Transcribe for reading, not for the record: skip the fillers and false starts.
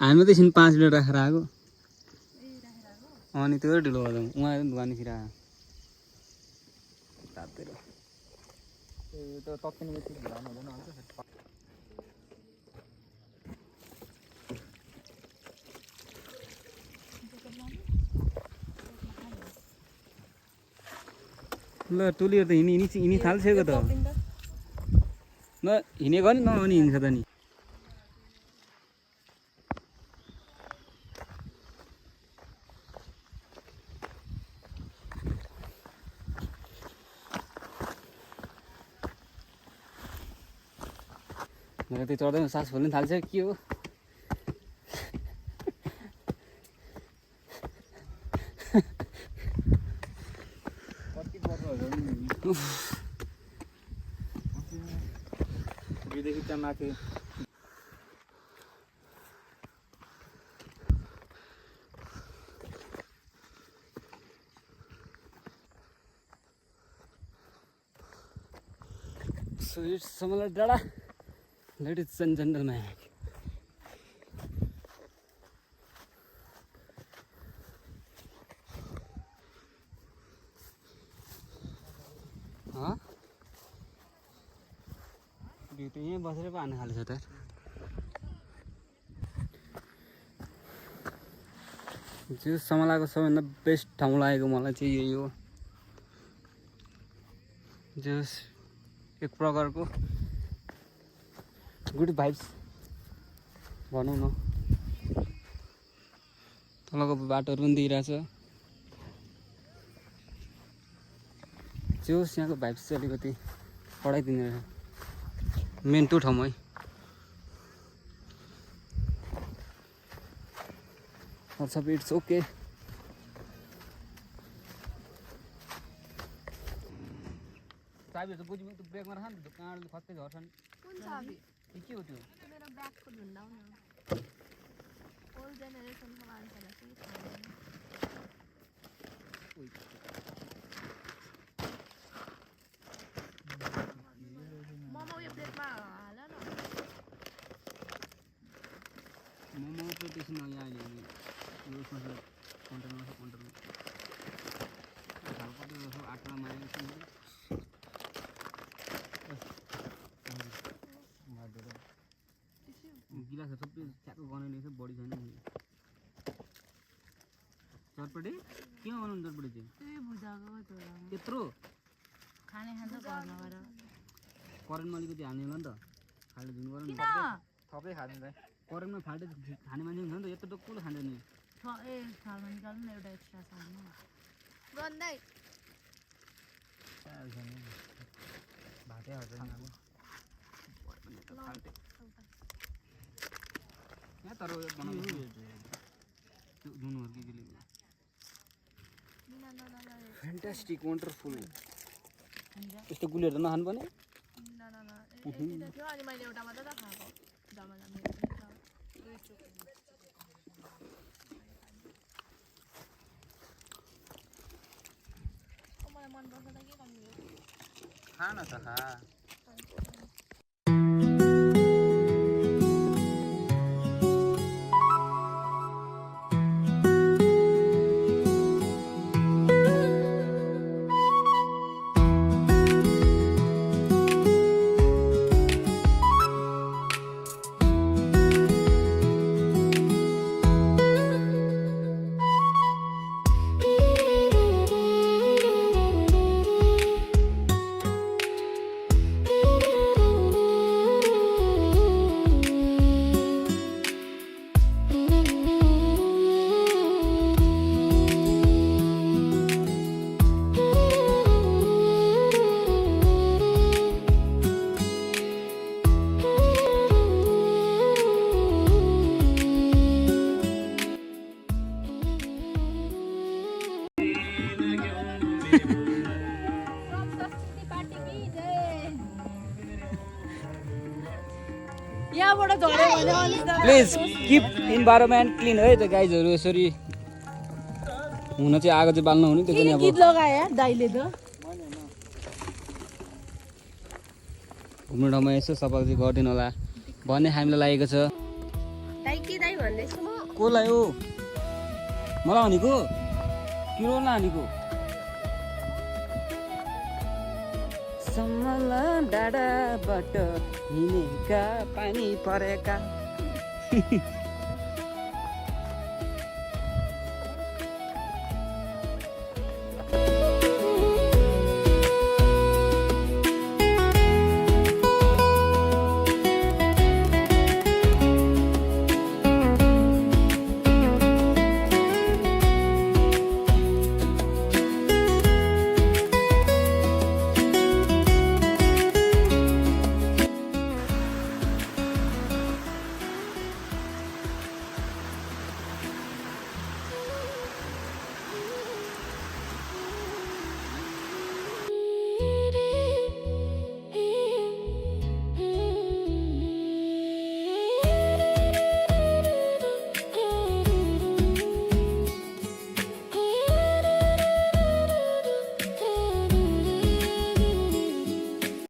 हामी त एकछिन 5 मिनट राखेर आएको अनि त्यो ढिलो भयो उहाँ धुवानीतिर आयो तातेर त्यो त तत्किने बित्तिकै ढिलो हुँदैन हुन्छ ल टोलीहरु त हिँडी थाल्छेको त न हिँडेको नि नआउने हिँड्छ त नि मेरो त्यो चढ्दै सास फुल्न थाल्छ के हो देखि त्यहाँ माथि So it's similar data. Ladies and gentlemen. Huh? Beauty है बसेर पानी खाली छ त जो समलाको सबैभन्दा बेस्ट ठाउँ लागेको मलाई चाहिँ यही हो जस एक प्रकारको गुड भाइब्स भनौँ न तलको बाटोहरू पनि दिइरहेछ जोस यहाँको भाइब्स चाहिँ अलिकति पढाइदिने रहेछ मेन त्यो ठाउँमा है सब इट्स ओके चाबीहरू बुझ्नु त्यो ब्रेकमा राख नि त्यो काँडले खत्तै झर्छन् कुन चाबी के हो त्यो मेरो ब्यागको ढुन्डाउ न ओल्ड जेनेरेसनको मान्छेलाई के मोमो यो प्लेटमा हाल न मोमो प्लेट एकछिन अघि आइले यो कन्टेनरमा हालको आटा मारेको गिलास सबै च्याको बनाइने छ बडी छैन नि चटपटी के बनाउनु चटपटी चाहिँ त्यही भुजाको त्यत्रो खाने खान्छ घरमा गएर करेन्टमा अलिकति हाल्ने होला नि त फाल्टो दिनु पर्यो नि थपै खाँदैन करेन्टमा फाल्टो खाने मान्छे हुन्छ नि त यत्रो टक्कुलो खान्छ नि ए थालमा निकाल्नु न एउटा एक्स्ट्रा सालमा गन्दै भातै हाल्छ यहाँ तर बनाउनु दुनुहरु के फ्यान्टास्टिक वन्डरफुल यस्तो गुलिहरु त नखानु पर्ने अनि मैले एउटा मात्र त खाएको मलाई मन पर्छ त के गर्नु खा न त खा यहाँबाट झऱ्यो भने अलिक प्लिज किप इन्भाइरोमेन्ट क्लिन है त गाइजहरू यसरी हुन चाहिँ आगो चाहिँ बाल्नु हुने त्यो पनि अब गीत लगाए दाइले त घुम्ने ठाउँमा यसो सफा चाहिँ गरिदिनु होला भन्ने हामीलाई लागेको छ दाइ के दाइ भन्दैछु म कसलाई हो मलाई भनेको किरोलाई हानेको सम्मल डाँडाबाट हिँडेका पानी परेका